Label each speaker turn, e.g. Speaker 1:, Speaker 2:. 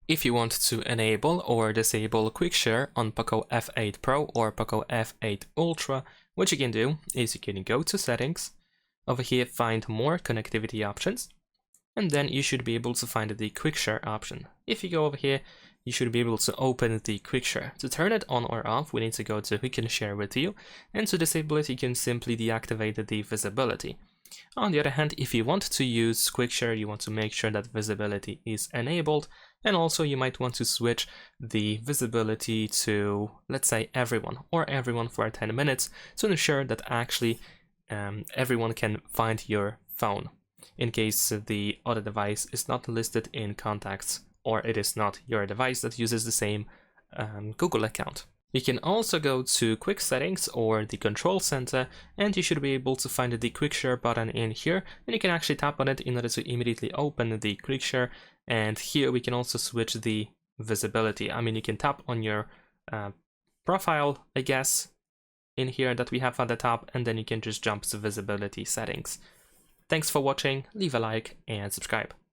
Speaker 1: If you want to enable or disable quick share on POCO F8 Pro or POCO F8 Ultra, what you can do is you can go to settings, over here find more connectivity options, and then you should be able to find the quick share option. If you go over here, you should be able to open the quick share. To turn it on or off, we need to go to who can share with you, and to disable it, you can simply deactivate the visibility. On the other hand, if you want to use quick share, you want to make sure that visibility is enabled, and also you might want to switch the visibility to, let's say, everyone or everyone for 10 minutes to ensure that actually everyone can find your phone in case the other device is not listed in contacts or it is not your device that uses the same Google account. You can also go to quick settings or the control center, and you should be able to find the quick share button in here, and you can actually tap on it in order to immediately open the quick share. And here we can also switch the visibility. I mean, you can tap on your profile, I guess, in here that we have at the top, and then you can just jump to visibility settings. Thanks for watching, leave a like and subscribe.